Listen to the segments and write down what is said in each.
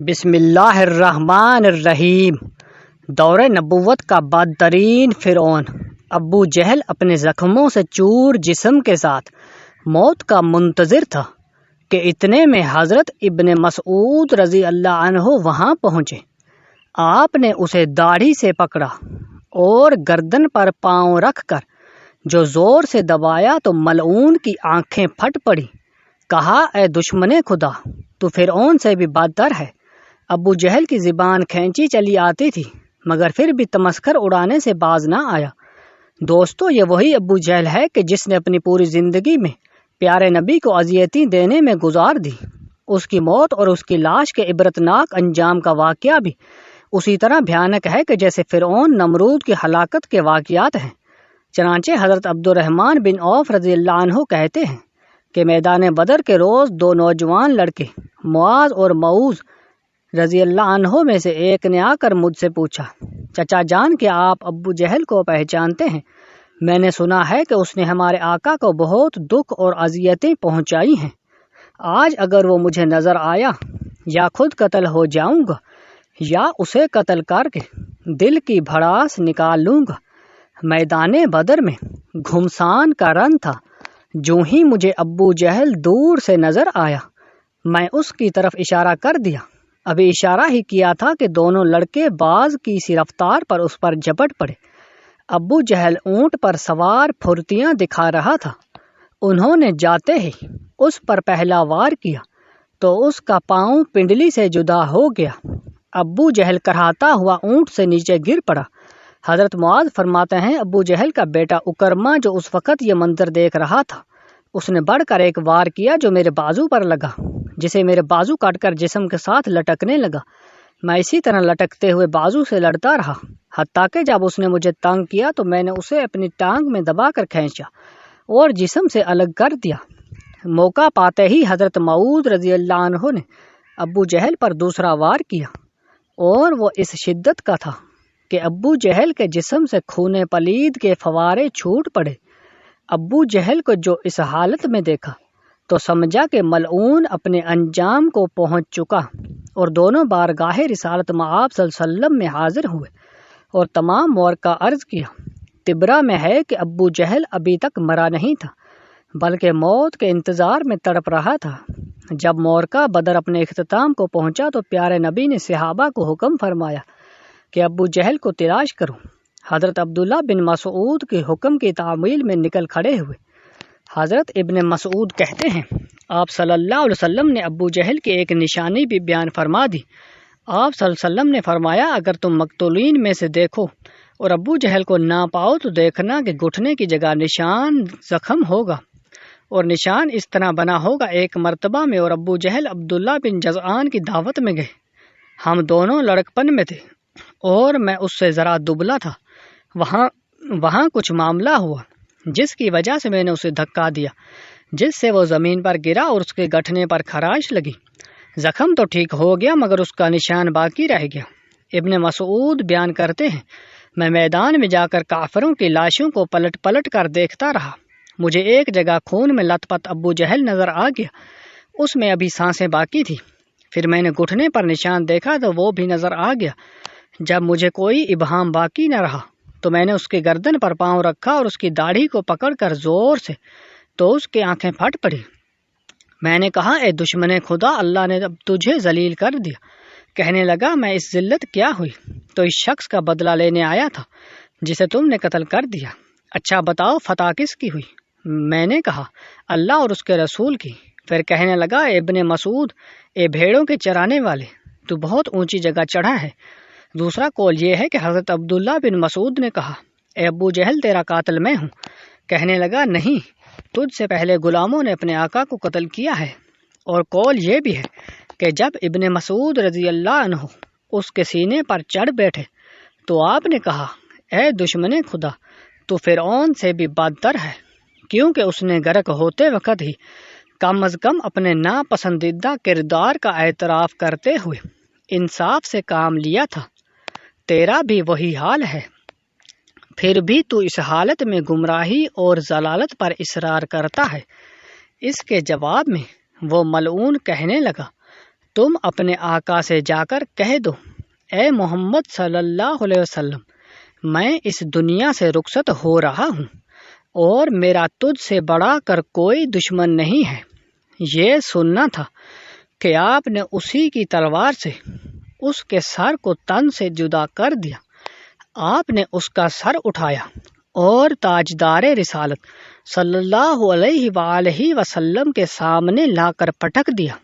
بسم اللہ الرحمن الرحیم۔ دور نبوت کا بدترین فرعون ابو جہل اپنے زخموں سے چور جسم کے ساتھ موت کا منتظر تھا کہ اتنے میں حضرت ابن مسعود رضی اللہ عنہ وہاں پہنچے۔ آپ نے اسے داڑھی سے پکڑا اور گردن پر پاؤں رکھ کر جو زور سے دبایا تو ملعون کی آنکھیں پھٹ پڑی۔ کہا، اے دشمن خدا، تو فرعون سے بھی بدتر ہے۔ ابو جہل کی زبان کھینچی چلی آتی تھی مگر پھر بھی تمسخر اڑانے سے باز نہ آیا۔ دوستو، یہ وہی ابو جہل ہے کہ جس نے اپنی پوری زندگی میں پیارے نبی کو اذیتیں دینے میں گزار دی۔ اس کی موت اور اس کی لاش کے عبرتناک انجام کا واقعہ بھی اسی طرح بھیانک ہے کہ جیسے فرعون نمرود کی ہلاکت کے واقعات ہیں۔ چنانچہ حضرت عبد الرحمن بن عوف رضی اللہ عنہ کہتے ہیں کہ میدان بدر کے روز دو نوجوان لڑکے معاذ اور معوذ رضی اللہ عنہ میں سے ایک نے آ کر مجھ سے پوچھا، چچا جان، کیا آپ ابو جہل کو پہچانتے ہیں؟ میں نے سنا ہے کہ اس نے ہمارے آقا کو بہت دکھ اور اذیتیں پہنچائی ہیں۔ آج اگر وہ مجھے نظر آیا یا خود قتل ہو جاؤں گا یا اسے قتل کر کے دل کی بھڑاس نکال لوں گا۔ میدان بدر میں گھمسان کا رن تھا۔ جو ہی مجھے ابو جہل دور سے نظر آیا میں اس کی طرف اشارہ کر دیا۔ ابھی اشارہ ہی کیا تھا کہ دونوں لڑکے باز کی سی رفتار پر اس پر جھپٹ پڑے۔ ابو جہل اونٹ پر سوار پھرتیاں دکھا رہا تھا۔ انہوں نے جاتے ہی اس پر پہلا وار کیا تو اس کا پاؤں پنڈلی سے جدا ہو گیا۔ ابو جہل کراہتا ہوا اونٹ سے نیچے گر پڑا۔ حضرت معاذ فرماتے ہیں، ابو جہل کا بیٹا اکرما جو اس وقت یہ منظر دیکھ رہا تھا، اس نے بڑھ کر ایک وار کیا جو میرے بازو پر لگا، جسے میرے بازو کاٹ کر جسم کے ساتھ لٹکنے لگا۔ میں اسی طرح لٹکتے ہوئے بازو سے لڑتا رہا، حتیٰ کہ جب اس نے مجھے تنگ کیا تو میں نے اسے اپنی ٹانگ میں دبا کر کھینچا اور جسم سے الگ کر دیا۔ موقع پاتے ہی حضرت معوذ رضی اللہ عنہ نے ابو جہل پر دوسرا وار کیا، اور وہ اس شدت کا تھا کہ ابو جہل کے جسم سے خون پلید کے فوارے چھوٹ پڑے۔ ابو جہل کو جو اس حالت میں دیکھا تو سمجھا کہ ملعون اپنے انجام کو پہنچ چکا، اور دونوں بارگاہ رسالت مآب صلی اللہ علیہ وسلم میں حاضر ہوئے اور تمام مورکہ عرض کیا۔ تبرہ میں ہے کہ ابو جہل ابھی تک مرا نہیں تھا بلکہ موت کے انتظار میں تڑپ رہا تھا۔ جب مورکہ بدر اپنے اختتام کو پہنچا تو پیارے نبی نے صحابہ کو حکم فرمایا کہ ابو جہل کو تلاش کرو۔ حضرت عبداللہ بن مسعود کے حکم کی تعمیل میں نکل کھڑے ہوئے۔ حضرت ابن مسعود کہتے ہیں، آپ صلی اللہ علیہ وسلم نے ابو جہل کی ایک نشانی بھی بیان فرما دی۔ آپ صلی اللہ علیہ وسلم نے فرمایا، اگر تم مقتولین میں سے دیکھو اور ابو جہل کو نہ پاؤ تو دیکھنا کہ گھٹنے کی جگہ نشان زخم ہوگا، اور نشان اس طرح بنا ہوگا۔ ایک مرتبہ میں اور ابو جہل عبداللہ بن جزعان کی دعوت میں گئے۔ ہم دونوں لڑکپن میں تھے اور میں اس سے ذرا دبلا تھا۔ وہاں کچھ معاملہ ہوا جس کی وجہ سے میں نے اسے دھکا دیا، جس سے وہ زمین پر گرا اور اس کے گھٹنے پر خراش لگی۔ زخم تو ٹھیک ہو گیا مگر اس کا نشان باقی رہ گیا۔ ابن مسعود بیان کرتے ہیں، میں میدان میں جا کر کافروں کی لاشوں کو پلٹ پلٹ کر دیکھتا رہا۔ مجھے ایک جگہ خون میں لت پت ابو جہل نظر آ گیا، اس میں ابھی سانسیں باقی تھی۔ پھر میں نے گھٹنے پر نشان دیکھا تو وہ بھی نظر آ گیا۔ جب مجھے کوئی ابہام باقی نہ رہا تو میں نے اس کے گردن پر پاؤں رکھا اور اس کی داڑھی کو پکڑ کر زور سے، تو اس کی آنکھیں پھٹ پڑی۔ میں نے کہا، اے دشمن خدا، اللہ نے اب تجھے ذلیل کر دیا۔ کہنے لگا، میں اس ذلت کیا ہوئی؟ تو اس شخص کا بدلہ لینے آیا تھا جسے تم نے قتل کر دیا۔ اچھا بتاؤ، فتح کس کی ہوئی؟ میں نے کہا، اللہ اور اس کے رسول کی۔ پھر کہنے لگا، اے ابن مسعود، اے بھیڑوں کے چرانے والے، تو بہت اونچی جگہ چڑھا ہے۔ دوسرا قول یہ ہے کہ حضرت عبداللہ بن مسعود نے کہا، اے ابو جہل، تیرا قاتل میں ہوں۔ کہنے لگا، نہیں، تجھ سے پہلے غلاموں نے اپنے آقا کو قتل کیا ہے۔ اور قول یہ بھی ہے کہ جب ابن مسعود رضی اللہ عنہ اس کے سینے پر چڑھ بیٹھے تو آپ نے کہا، اے دشمن خدا، تو فرعون سے بھی بدتر ہے، کیونکہ اس نے غرق ہوتے وقت ہی کم از کم اپنے ناپسندیدہ کردار کا اعتراف کرتے ہوئے انصاف سے کام لیا تھا۔ تیرا بھی وہی حال ہے، پھر بھی تو اس حالت میں گمراہی اور ضلالت پر اصرار کرتا ہے۔ اس کے جواب میں وہ ملعون کہنے لگا، تم اپنے آقا سے جا کر کہہ دو، اے محمد صلی اللہ علیہ وسلم، میں اس دنیا سے رخصت ہو رہا ہوں اور میرا تجھ سے بڑا کر کوئی دشمن نہیں ہے۔ یہ سننا تھا کہ آپ نے اسی کی تلوار سے اس کے سر کو تن سے جدا کر دیا۔ آپ نے اس کا سر اٹھایا اور تاجدار رسالت صلی اللہ علیہ وآلہ وسلم کے سامنے لا کر پٹک دیا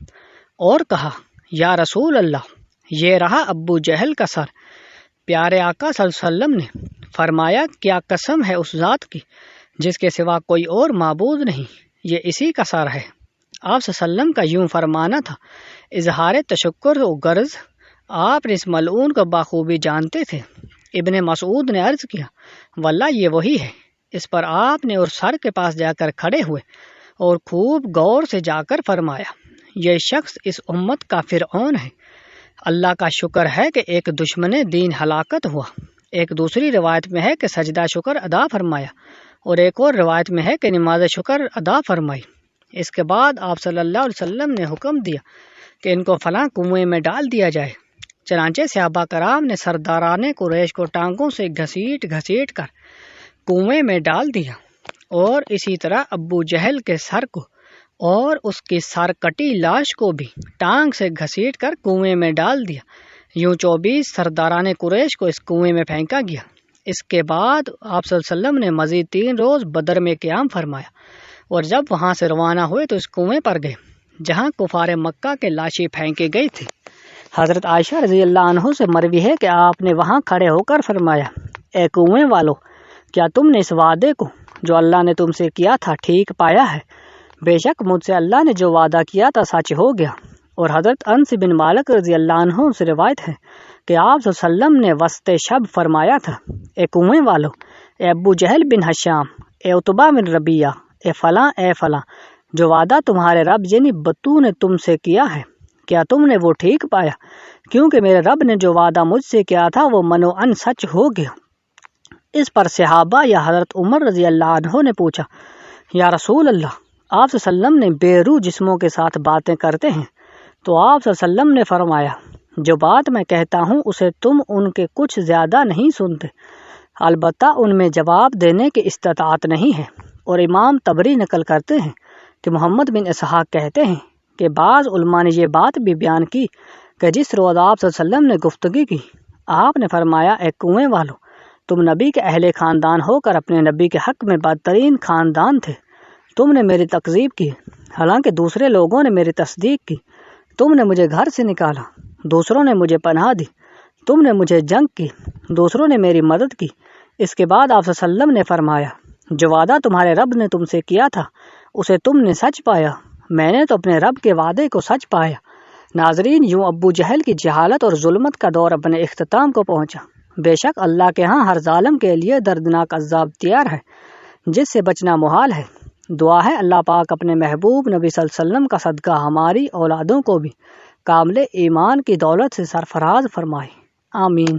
اور کہا، یا رسول اللہ، یہ رہا ابو جہل کا سر۔ پیارے آقا صلی اللہ علیہ وسلم نے فرمایا، کیا قسم ہے اس ذات کی جس کے سوا کوئی اور معبود نہیں، یہ اسی کا سر ہے۔ آپ صلی اللہ علیہ وسلم کا یوں فرمانا تھا، اظہار تشکر و غرض آپ نے اس ملعون کو بخوبی جانتے تھے۔ ابن مسعود نے عرض کیا، واللہ یہ وہی ہے۔ اس پر آپ نے اور سر کے پاس جا کر کھڑے ہوئے اور خوب غور سے جا کر فرمایا، یہ شخص اس امت کا فرعون ہے۔ اللہ کا شکر ہے کہ ایک دشمن دین ہلاکت ہوا۔ ایک دوسری روایت میں ہے کہ سجدہ شکر ادا فرمایا، اور ایک اور روایت میں ہے کہ نماز شکر ادا فرمائی۔ اس کے بعد آپ صلی اللہ علیہ وسلم نے حکم دیا کہ ان کو فلاں کنویں میں ڈال دیا جائے۔ چنانچہ صحابہ کرام نے سرداران قریش کو ٹانگوں سے گھسیٹ گھسیٹ کر کنویں میں ڈال دیا، اور اسی طرح ابو جہل کے سر کو اور اس کی سر کٹی لاش کو بھی ٹانگ سے گھسیٹ کر کنویں میں ڈال دیا۔ یوں 24 سرداران قریش کو اس کنویں میں پھینکا گیا۔ اس کے بعد آپ صلی اللہ علیہ وسلم نے مزید 3 روز بدر میں قیام فرمایا، اور جب وہاں سے روانہ ہوئے تو اس کنویں پر گئے جہاں کفار مکہ کے لاشیں پھینکے گئی تھی۔ حضرت عائشہ رضی اللہ عنہ سے مروی ہے کہ آپ نے وہاں کھڑے ہو کر فرمایا، اے کنویں والو، کیا تم نے اس وعدے کو جو اللہ نے تم سے کیا تھا ٹھیک پایا ہے؟ بے شک مجھ سے اللہ نے جو وعدہ کیا تھا سچ ہو گیا۔ اور حضرت انس بن مالک رضی اللہ عنہ سے روایت ہے کہ آپ صلی اللہ علیہ وسلم نے وسط شب فرمایا تھا، اے کنویں والو، اے ابو جہل بن حشام، اے عتبہ بن ربیعہ، اے فلاں، جو وعدہ تمہارے رب یعنی بتو نے تم سے کیا ہے، کیا تم نے وہ ٹھیک پایا؟ کیونکہ میرے رب نے جو وعدہ مجھ سے کیا تھا وہ منوعن سچ ہو گیا۔ اس پر صحابہ یا حضرت عمر رضی اللہ عنہ نے پوچھا، یا رسول اللہ، آپ صلی اللہ علیہ وسلم نے بے روح جسموں کے ساتھ باتیں کرتے ہیں؟ تو آپ صلی اللہ علیہ وسلم نے فرمایا، جو بات میں کہتا ہوں اسے تم ان کے کچھ زیادہ نہیں سنتے، البتہ ان میں جواب دینے کی استطاعت نہیں ہے۔ اور امام طبری نقل کرتے ہیں کہ محمد بن اسحاق کہتے ہیں کہ بعض علماء نے یہ بات بھی بیان کی کہ جس روز آپ صلی اللہ علیہ وسلم نے گفتگی کی، آپ نے فرمایا، اے کنویں والو، تم نبی کے اہل خاندان ہو کر اپنے نبی کے حق میں بدترین خاندان تھے۔ تم نے میری تکذیب کی حالانکہ دوسرے لوگوں نے میری تصدیق کی۔ تم نے مجھے گھر سے نکالا، دوسروں نے مجھے پناہ دی۔ تم نے مجھے جنگ کی، دوسروں نے میری مدد کی۔ اس کے بعد آپ صلی اللہ علیہ وسلم نے فرمایا، جو وعدہ تمہارے رب نے تم سے کیا تھا اسے تم نے سچ پایا، میں نے تو اپنے رب کے وعدے کو سچ پایا۔ ناظرین، یوں ابو جہل کی جہالت اور ظلمت کا دور اپنے اختتام کو پہنچا۔ بے شک اللہ کے ہاں ہر ظالم کے لیے دردناک عذاب تیار ہے جس سے بچنا محال ہے۔ دعا ہے اللہ پاک اپنے محبوب نبی صلی اللہ علیہ وسلم کا صدقہ ہماری اولادوں کو بھی کامل ایمان کی دولت سے سرفراز فرمائے، آمین۔